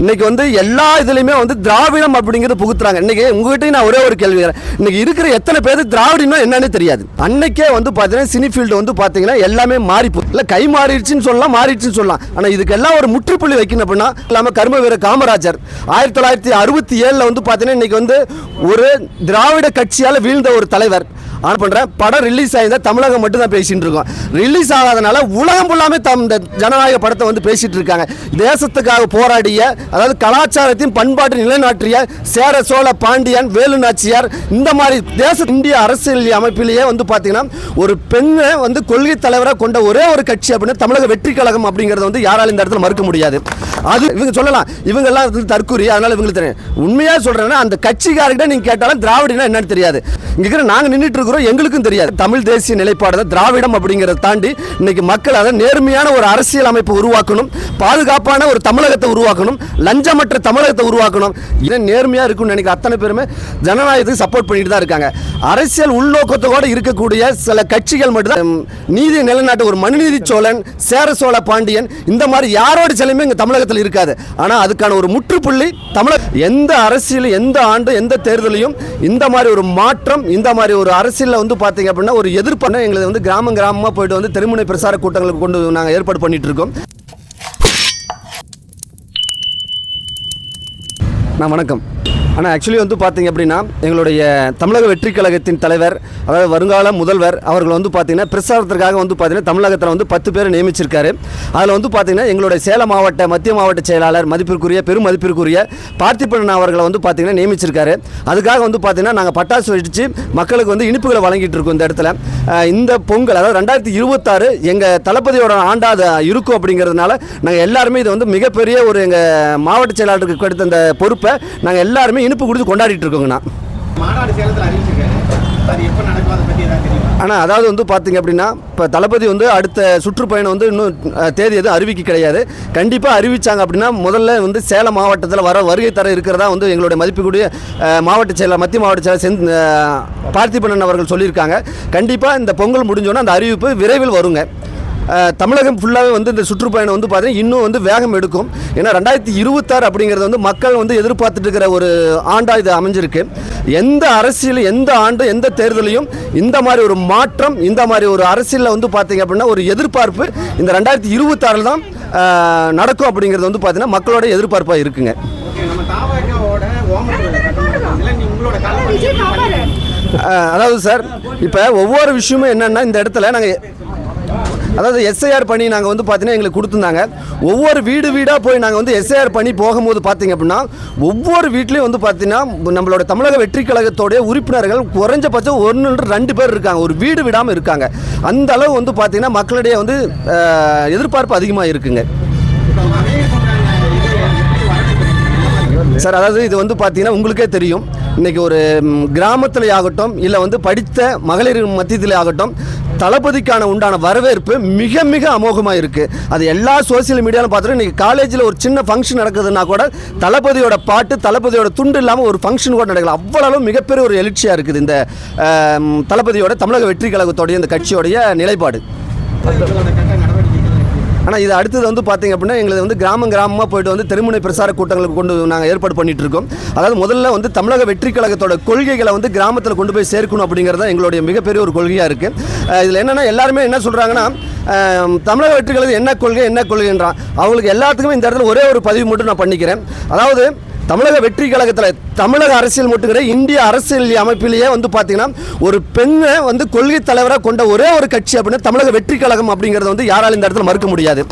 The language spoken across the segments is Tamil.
இன்னைக்கு வந்து எல்லா இதுலையுமே வந்து திராவிடம் அப்படிங்கிறது புகுத்துறாங்க. இன்னைக்கு உங்ககிட்ட நான் ஒரே ஒரு கேள்வி கேட்கிறேன், இன்னைக்கு இருக்கிற எத்தனை பேர் திராவிடம்னா என்னன்னு தெரியாது. அன்னைக்கே வந்து பார்த்தீங்கன்னா சினி ஃபீல்டு வந்து பார்த்தீங்கன்னா எல்லாமே மாறி இல்லை கை மாறிடுச்சுன்னு சொல்லலாம், மாறிடுச்சுன்னு சொல்லலாம். ஆனால் இதுக்கெல்லாம் ஒரு முற்றுப்புள்ளி வைக்கணும் அப்படின்னா இல்லாமல் கர்ம வீர காமராஜர் 1967 வந்து பார்த்தீங்கன்னா இன்னைக்கு வந்து ஒரு திராவிட கட்சியால் வீழ்ந்த ஒரு தலைவர். ஆன் பண்ணுறேன், படம் ரிலீஸ் ஆகியிருந்தா தமிழகம் மட்டும் தான் பேசிட்டு இருக்கோம். ரிலீஸ் ஆகாதனால உலகம் ஃபுல்லாமே இந்த ஜனநாயக படத்தை வந்து பேசிட்டு இருக்காங்க. தேசத்துக்காக போராடிய, அதாவது கலாச்சாரத்தையும் பண்பாட்டு நிலைநாட்டிய சேர சோழ பாண்டியன் வேலு நாச்சியார், இந்த மாதிரி இந்திய அரசியல் அமைப்பிலேயே வந்து பார்த்தீங்கன்னா ஒரு பெண்ணை வந்து கொள்கை தலைவராக கொண்ட ஒரே ஒரு கட்சி அப்படின்னு தமிழக வெற்றி கழகம் அப்படிங்கிறத வந்து யாராலும் இந்த இடத்துல மறுக்க முடியாது. அது இவங்க சொல்லலாம், இவங்க எல்லாம் தற்கூரி, அதனால இவங்களுக்கு தெரியும். உண்மையாக சொல்றேன்னா அந்த கட்சிக்காரர்கிட்ட நீங்க கேட்டாலும் திராவிடம்னா என்னன்னு தெரியாது. இங்க நாங்க நின்றுட்டு இருக்கிறோம், எங்களுக்கும் தெரியாது. தமிழ் தேசிய நிலைப்பாடு திராவிடம் அப்படிங்கிறத தாண்டி இன்னைக்கு மக்கள் அதை நேர்மையான ஒரு அரசியல் அமைப்பு உருவாக்கணும், பாதுகாப்பான ஒரு தமிழகத்தை உருவாக்கணும், லஞ்சமற்ற தமிழகத்தை உருவாக்கணும். இதை நேர்மையா இருக்கும்னு நினைக்கிற அத்தனை பேருமே ஜனநாயகத்துக்கு சப்போர்ட் பண்ணிட்டு தான் இருக்காங்க. அரசியல் உள்நோக்கத்தோடு இருக்கக்கூடிய சில கட்சிகள் மட்டும் நீதி நிலைநாட்டு ஒரு மனுநீதி சோழன், சேர சோழ பாண்டியன், இந்த மாதிரி யாரோட சிலையுமே இங்க தமிழகத்தில் இருக்காது. ஆனா அதுக்கான ஒரு முற்றுப்புள்ளி தமிழக எந்த அரசியல், எந்த ஆண்டு, எந்த தேர்தலையும் இந்த மாதிரி ஒரு மாற்றம், இந்த மாதிரி ஒரு அரசியல் வந்து பாத்தீங்க அப்படின்னா ஒரு எதிர்ப்பு எங்களுக்கு வந்து கிராமமா போயிட்டு வந்து தெருமுனை பிரசார கூட்டங்களுக்கு கொண்டு நாங்கள் ஏற்பாடு பண்ணிட்டு இருக்கோம். வணக்கம். ஆனால் ஆக்சுவலி வந்து பார்த்தீங்க அப்படின்னா எங்களுடைய தமிழக வெற்றி கழகத்தின் தலைவர், அதாவது வருங்கால முதல்வர் அவர்கள் வந்து பார்த்தீங்கன்னா பிரச்சாரத்திற்காக வந்து பார்த்தீங்கன்னா தமிழகத்தில் வந்து 10 பேர் நியமிச்சிருக்காரு. அதில் வந்து பார்த்தீங்கன்னா எங்களுடைய சேலம் மாவட்ட மத்திய மாவட்ட செயலாளர் பெரும் மதிப்பிற்குரிய பார்த்திபன் அவர்களை வந்து பார்த்தீங்கன்னா நியமிச்சிருக்காரு. அதுக்காக வந்து பார்த்தீங்கன்னா நாங்கள் பட்டாசு வெடித்து மக்களுக்கு வந்து இனிப்புகளை வழங்கிட்டு இருக்கோம். இந்த இடத்துல இந்த பொங்கல், அதாவது 2026 எங்கள் தளபதியோட ஆண்டாத இருக்கும் அப்படிங்கிறதுனால நாங்கள் எல்லாருமே இதை வந்து மிகப்பெரிய ஒரு எங்கள் மாவட்ட செயலாளருக்கு கொடுத்த அந்த பொறுப்பை நாங்கள் எல்லாருமே இனிப்பு கொடுத்து கொண்டாடிட்டு இருக்கோங்கண்ணா. ஆனால் அதாவது வந்து பார்த்தீங்க அப்படின்னா இப்போ தளபதி வந்து அடுத்த சுற்றுப்பயணம் வந்து இன்னும் தேதி எதுவும் அறிவிக்க கிடையாது. கண்டிப்பாக அறிவித்தாங்க அப்படின்னா முதல்ல வந்து சேலம் மாவட்டத்தில் வருகை தர இருக்கிறதா வந்து எங்களுடைய மதிப்புக்குரிய மாவட்ட செயலர், மத்திய மாவட்ட செயலர் பார்த்திபன் அவர்கள் சொல்லியிருக்காங்க. கண்டிப்பாக இந்த பொங்கல் முடிஞ்சோன்னா அந்த அறிவிப்பு விரைவில் வருங்க. தமிழகம் ஃபுல்லாகவே வந்து இந்த சுற்றுப்பயணம் வந்து பார்த்தீங்கன்னா இன்னும் வந்து வேகம் எடுக்கும். ஏன்னா 2026 அப்படிங்கிறது வந்து மக்கள் வந்து எதிர்பார்த்துட்டு இருக்கிற ஒரு ஆண்டாக இது அமைஞ்சிருக்கு. எந்த அரசியல், எந்த ஆண்டு, எந்த தேர்தலையும் இந்த மாதிரி ஒரு மாற்றம், இந்த மாதிரி ஒரு அரசியலில் வந்து பார்த்தீங்க அப்படின்னா ஒரு எதிர்பார்ப்பு இந்த 2026 தான் நடக்கும் அப்படிங்கிறது வந்து பார்த்தீங்கன்னா மக்களோட எதிர்பார்ப்பாக இருக்குங்க. அதாவது சார் இப்போ ஒவ்வொரு விஷயமும் என்னென்னா இந்த இடத்துல நாங்கள் அதாவது எஸ்ஐஆர் பண்ணி நாங்கள் வந்து பார்த்தீங்கன்னா எங்களுக்கு கொடுத்துருந்தாங்க. ஒவ்வொரு வீடாக போய் நாங்கள் வந்து எஸ்ஐஆர் பண்ணி போகும்போது பார்த்தீங்க அப்படின்னா ஒவ்வொரு வீட்லேயும் வந்து பார்த்தீங்கன்னா நம்மளோட தமிழக வெற்றி கழகத்தோடைய உறுப்பினர்கள் குறைஞ்சபட்சம் 1-2 பேர் இருக்காங்க, ஒரு வீடு விடாமல் இருக்காங்க. அந்த அளவு வந்து பார்த்தீங்கன்னா மக்களிடையே வந்து எதிர்பார்ப்பு அதிகமாக இருக்குங்க சார். அதாவது இது வந்து பார்த்தீங்கன்னா உங்களுக்கே தெரியும், இன்றைக்கி ஒரு கிராமத்தில் ஆகட்டும், இல்லை வந்து படித்த மகளிர் மத்தியத்தில் ஆகட்டும், தளபதிக்கான உண்டான வரவேற்பு மிக மிக அமோகமாக இருக்குது. அது எல்லா சோசியல் மீடியாவிலும் பார்த்துட்டு இன்றைக்கி காலேஜில் ஒரு சின்ன ஃபங்க்ஷன் நடக்குதுன்னா கூட தளபதியோட பாட்டு, தளபதியோட துண்டு இல்லாமல் ஒரு ஃபங்க்ஷன் கூட நடக்கல. அவ்வளவு மிகப்பெரிய ஒரு எழுச்சியாக இருக்குது இந்த தளபதியோட தமிழக வெற்றி கழகத்தோடைய இந்த கட்சியோடைய நிலைப்பாடு. ஆனால் இது அடுத்தது வந்து பார்த்தீங்க அப்படின்னா எங்களுக்கு வந்து கிராமமாக போயிட்டு வந்து தெருமுனை பிரசார கூட்டங்களுக்கு கொண்டு நாங்கள் ஏற்பாடு பண்ணிட்டு இருக்கோம். அதாவது முதல்ல வந்து தமிழக வெற்றி கழகத்தோட கொள்கைகளை வந்து கிராமத்தில் கொண்டு போய் சேர்க்கணும் அப்படிங்கிறது எங்களுடைய மிகப்பெரிய ஒரு கொள்கையாக இருக்குது. இதில் என்னென்னா எல்லாருமே என்ன சொல்கிறாங்கன்னா தமிழக வெற்றி கழகம் என்ன கொள்கைன்றான். அவங்களுக்கு எல்லாத்துக்குமே இந்த இடத்துல ஒரே ஒரு பதிவு மட்டும் நான் பண்ணிக்கிறேன். அதாவது தமிழக வெற்றி கழகத்தில் தமிழக அரசியல் மட்டும் கிடையாது, இந்திய அரசியல் அமைப்பிலேயே வந்து பார்த்தீங்கன்னா ஒரு பெண்ணை வந்து கொள்கை தலைவராக கொண்ட ஒரே ஒரு கட்சி அப்படின்னா தமிழக வெற்றி கழகம் அப்படிங்கிறத வந்து யாராலும் இந்த இடத்துல மறுக்க முடியாது.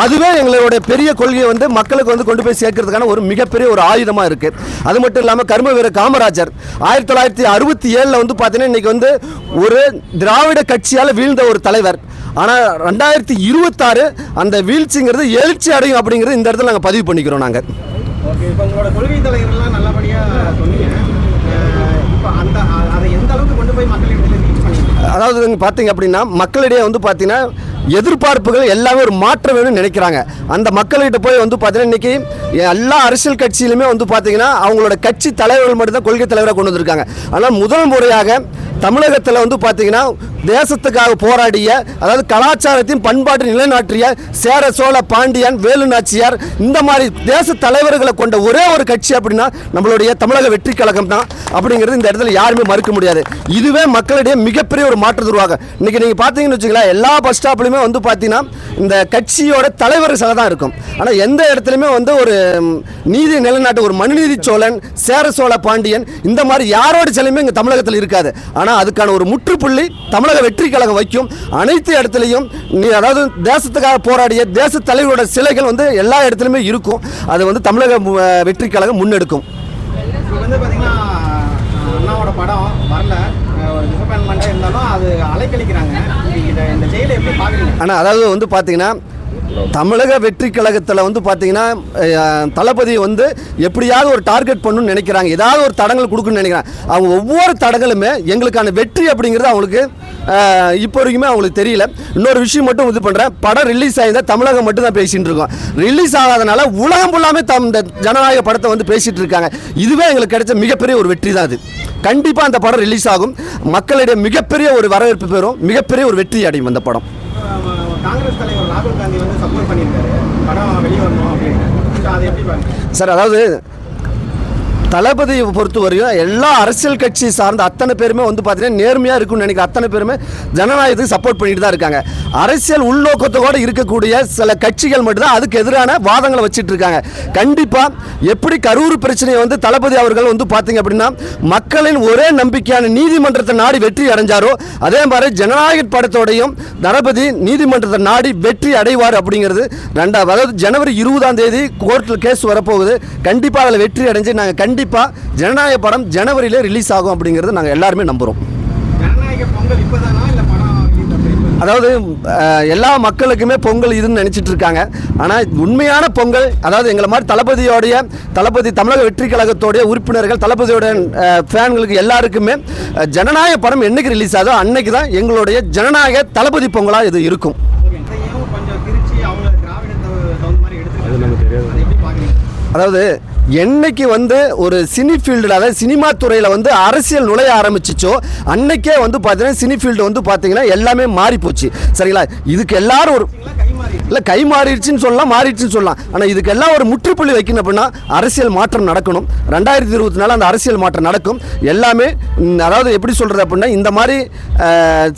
அதுவே எங்களுடைய பெரிய கொள்கையை வந்து மக்களுக்கு வந்து கொண்டு போய் சேர்க்கறதுக்கான ஒரு மிகப்பெரிய ஒரு ஆயுதமாக இருக்குது. அது மட்டும் இல்லாமல் கர்ம வீர காமராஜர் 1967 வந்து பார்த்தீங்கன்னா இன்னைக்கு வந்து ஒரு திராவிட கட்சியால் வீழ்ந்த ஒரு தலைவர். ஆனால் 2026 அந்த வீழ்ச்சிங்கிறது எழுச்சி அடையும் அப்படிங்கிறது இந்த இடத்துல நாங்கள் பதிவு பண்ணிக்கிறோம். நாங்கள் இப்போ உங்களோட கொள்கை தலைவர்கள்லாம் நல்லபடியாக சொன்னீங்க. இப்போ அதை எந்த அளவுக்கு கொண்டு போய் மக்களிடையே ரீச் பண்ணிங்க? அதாவது பார்த்தீங்க அப்படின்னா மக்களிடையே வந்து பார்த்தீங்கன்னா எதிர்பார்ப்புகள் எல்லாமே ஒரு மாற்றம் வேணும்னு நினைக்கிறாங்க. அந்த மக்கள்கிட்ட போய் வந்து பார்த்தீங்கன்னா இன்றைக்கி எல்லா அரசியல் கட்சியிலுமே வந்து பார்த்தீங்கன்னா அவங்களோட கட்சி தலைவர்கள் மட்டும்தான் கொள்கை தலைவராக கொண்டு வந்திருக்காங்க. ஆனால் முதல் முறையாக தமிழகத்தில் வந்து பார்த்தீங்கன்னா தேசத்துக்காக போராடிய, அதாவது கலாச்சாரத்தையும் பண்பாட்டை நிலைநாட்டிய சேர சோழ பாண்டியன் வேலு நாச்சியார் இந்த மாதிரி தேச தலைவர்களை கொண்ட ஒரே ஒரு கட்சி அப்படின்னா நம்மளுடைய தமிழக வெற்றி கழகம் தான் அப்படிங்கிறது இந்த இடத்துல யாருமே மறுக்க முடியாது. இதுவே மக்களிடையே மிகப்பெரிய ஒரு மாற்று உருவாகும். இன்னைக்கு நீங்க பாத்தீங்கன்னு வச்சுக்கலாம், எல்லா பஸ் ஸ்டாப்லயுமே வந்து பாத்தீங்கன்னா இந்த கட்சியோட தலைவர்கள் தான் இருக்கும். ஆனா எந்த இடத்துலயுமே வந்து ஒரு நீதி நிலைநாட்டு ஒரு மனுநீதி சோழன், சேர சோழ பாண்டியன் இந்த மாதிரி யாரோட சிலையுமே இங்க தமிழகத்தில் இருக்காது. ஆனா அதுக்கான ஒரு முற்றுப்புள்ளி தமிழக வெற்றி கழகம் வைக்கும். அனைத்து இடத்துலையும் அதாவது தேசத்துக்காக போராடிய தேச தலைவரோட சிலைகள் வந்து எல்லா இடத்துலையுமே இருக்கும். அது வந்து தமிழக வெற்றி கழகம் முன்னெடுக்கும். வந்து பார்த்தீங்கன்னா அண்ணாவோட படம் வரல, ஒரு டிசப்பாயின்மெண்ட்டாக இருந்தாலும் அது அலைக்கழிக்கிறாங்க. இந்த ஜெயிலை எப்படி பார்க்குறீங்க? ஆனால் அதாவது வந்து பார்த்தீங்கன்னா தமிழக வெற்றி கழகத்தில் வந்து பார்த்தீங்கன்னா தளபதி வந்து எப்படியாவது ஒரு டார்கெட் பண்ணணும்னு நினைக்கிறாங்க, ஏதாவது ஒரு தடங்கள் கொடுக்கணும்னு நினைக்கிறாங்க. அவங்க ஒவ்வொரு தடங்களுமே எங்களுக்கான வெற்றி அப்படிங்கிறது அவங்களுக்கு இப்போ வரைக்குமே அவங்களுக்கு தெரியல. இன்னொரு விஷயம் மட்டும் இது பண்ணுறேன், படம் ரிலீஸ் ஆகியிருந்தால் தமிழகம் மட்டும் தான் பேசிகிட்டு இருக்கோம். ரிலீஸ் ஆகாதனால உலகம் ஃபுல்லாமே இந்த ஜனநாயக படத்தை வந்து பேசிகிட்டு இருக்காங்க. இதுவே எங்களுக்கு கிடைச்ச மிகப்பெரிய ஒரு வெற்றி தான். அது கண்டிப்பாக அந்த படம் ரிலீஸ் ஆகும், மக்களிடையே மிகப்பெரிய ஒரு வரவேற்பு பெறும், மிகப்பெரிய ஒரு வெற்றி அடையும் அந்த படம். காங்கிரஸ் தலைவர் ராகுல் காந்தி வந்து சப்போர்ட் பண்ணியிருக்காரு படம் வெளியே வரணும் அப்படின்னு. அதை எப்படி பாருங்க சார்? அதாவது தளபதியை பொறுத்தவரையும் எல்லா அரசியல் கட்சி சார்ந்த அத்தனை பேருமே வந்து பார்த்தீங்கன்னா நேர்மையாக இருக்குன்னு நினைக்கிற அத்தனை பேருமே ஜனநாயகத்துக்கு சப்போர்ட் பண்ணிட்டு தான் இருக்காங்க. அரசியல் உள்நோக்கத்தோடு இருக்கக்கூடிய சில கட்சிகள் மட்டும்தான் அதுக்கு எதிரான வாதங்களை வச்சுட்டு இருக்காங்க. கண்டிப்பாக எப்படி கரூர் பிரச்சனையை வந்து தளபதி அவர்கள் வந்து பார்த்தீங்க அப்படின்னா மக்களின் ஒரே நம்பிக்கையான நீதிமன்றத்தை நாடி வெற்றி அடைஞ்சாரோ, அதே மாதிரி ஜனநாயக படத்தோடையும் தளபதி நீதிமன்றத்தை நாடி வெற்றி அடைவார் அப்படிங்கிறது அதாவது ஜனவரி 20 கோர்ட்டில் கேஸ் வரப்போகுது. கண்டிப்பாக அதில் வெற்றி அடைஞ்சு நாங்கள் கண்டிப்பாக ஜனநாயக படம் ஜனவரியிலே ரிலீஸ் ஆகும் அப்படிங்கிறது நாங்கள் எல்லாருமே நம்புகிறோம். அதாவது எல்லா மக்களுக்குமே பொங்கல் இதுன்னு நினச்சிட்டு இருக்காங்க. ஆனால் உண்மையான பொங்கல், அதாவது எங்களை மாதிரி தளபதி தமிழக வெற்றி கழகத்தோடைய உறுப்பினர்கள், தளபதியோட ஃபேன்களுக்கு எல்லாருக்குமே ஜனநாயக படம் என்னைக்கு ரிலீஸ் ஆகுதோ அன்னைக்கு தான் எங்களுடைய ஜனநாயக தளபதி பொங்கலாக இது இருக்கும். அதாவது என்னைக்கு வந்து ஒரு சினி ஃபீல்டில், அதாவது சினிமா துறையில் வந்து அரசியல் நுழைய ஆரம்பிச்சிச்சோ அன்னைக்கே வந்து பார்த்தீங்கன்னா சினி ஃபீல்டு வந்து பார்த்தீங்கன்னா எல்லாமே மாறி போச்சு. சரிங்களா? இதுக்கு எல்லாரும் ஒரு இல்லை கை மாறிடுச்சுன்னு சொல்லலாம், மாறிடுச்சுன்னு சொல்லலாம். ஆனால் இதுக்கு எல்லாம் ஒரு முற்றுப்புள்ளி வைக்கணும் அப்படின்னா அரசியல் மாற்றம் நடக்கணும். 2024 அந்த அரசியல் மாற்றம் நடக்கும். எல்லாமே அதாவது எப்படி சொல்கிறது அப்படின்னா இந்த மாதிரி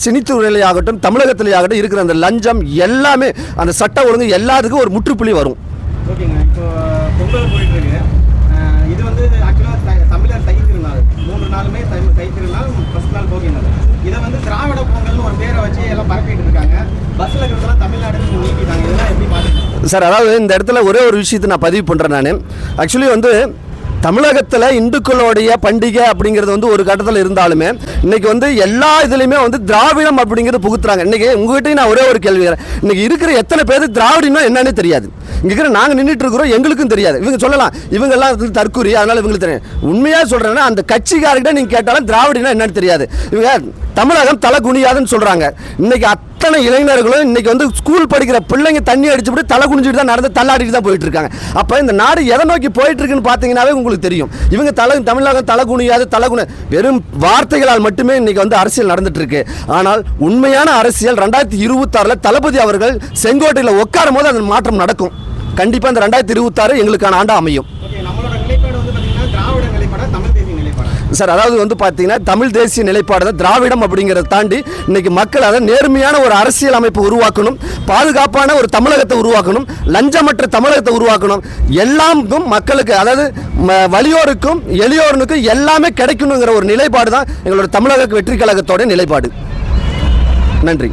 சினித்துறையிலே ஆகட்டும் தமிழகத்திலே ஆகட்டும் இருக்கிற அந்த லஞ்சம் எல்லாமே அந்த சட்ட ஒழுங்கு எல்லாத்துக்கும் ஒரு முற்றுப்புள்ளி வரும். ஓகேங்க. இப்போ பொங்கல் போயிட்டு இருக்கு. இது வந்து ஆக்சுவலாக தமிழர் தை திருநாள், 3 நாளுமே தை திருநாள், ஃபர்ஸ்ட் நாள் போகி நாள். இதை வந்து திராவிட பொங்கல்னு ஒரு பேரை வச்சு எல்லாம் பரப்பிட்டு இருக்காங்க. பஸ்ஸில் இருக்கிறதெல்லாம் தமிழ்நாடுன்னு நீக்கிட்டாங்க. இதெல்லாம் எப்படி பார்த்துருக்கீங்க சார்? அதாவது இந்த இடத்துல ஒரே ஒரு விஷயத்தை நான் பதிவு பண்ணுறேன். நான் ஆக்சுவலி வந்து தமிழகத்தில் இந்துக்களுடைய பண்டிகை அப்படிங்கிறது வந்து ஒரு கட்டத்தில் இருந்தாலுமே இன்னைக்கு வந்து எல்லா இதுலையுமே வந்து திராவிடம் அப்படிங்கிறது புகுத்துறாங்க. இன்னைக்கு உங்ககிட்ட நான் ஒரே ஒரு கேள்வி கேட்கிறேன், இன்னைக்கு இருக்கிற எத்தனை பேர் திராவிடம்னா என்னன்னு தெரியாது? இங்கே இருக்கிற நாங்கள் நின்றுட்டு இருக்கிறோம், எங்களுக்கும் தெரியாது. இவங்க சொல்லலாம் இவங்கெல்லாம் தற்கூரி, அதனால இவங்களுக்கு தெரியும். உண்மையாக சொல்கிறேன்னா அந்த கட்சிக்காரர்கிட்ட நீங்கள் கேட்டாலும் திராவிடம்னா என்னன்னு தெரியாது. இவங்க தமிழகம் தலை குனியாதுன்னு சொல்கிறாங்க. இன்னைக்கு அத்தனை இளைஞர்களும் இன்னைக்கு வந்து ஸ்கூல் படிக்கிற பிள்ளைங்க தண்ணி அடிச்சுட்டு தலை குனிஞ்சிட்டு தான் நடந்து தள்ளாடிட்டு தான் போயிட்டு இருக்காங்க. அப்போ இந்த நாடு எதை நோக்கி போயிட்டு இருக்குன்னு பார்த்தீங்கன்னாவே உங்களுக்கு தெரியும். இவங்க தமிழகம் தலை குனியாது வெறும் வார்த்தைகளால் மட்டுமே இன்னைக்கு வந்து அரசியல் நடந்துட்டு இருக்கு. ஆனால் உண்மையான அரசியல் 2026 தளபதி அவர்கள் செங்கோட்டையில் உட்காரும் போது அந்த மாற்றம் நடக்கும். கண்டிப்பாக இந்த 2026 எங்களுக்கான ஆண்டா அமையும். சார் அதாவது வந்து பார்த்தீங்கன்னா தமிழ் தேசிய நிலைப்பாடு தான் திராவிடம் அப்படிங்கிறத தாண்டி இன்னைக்கு மக்கள் அதை நேர்மையான ஒரு அரசியல் அமைப்பு உருவாக்கணும், பாதுகாப்பான ஒரு தமிழகத்தை உருவாக்கணும், லஞ்சமற்ற தமிழகத்தை உருவாக்கணும். எல்லாம் மக்களுக்கு, அதாவது வலியோருக்கும் எளியோருக்கும் எல்லாமே கிடைக்கணுங்கிற ஒரு நிலைப்பாடு தான் எங்களோட தமிழக வெற்றி கழகத்தோட நிலைப்பாடு. நன்றி.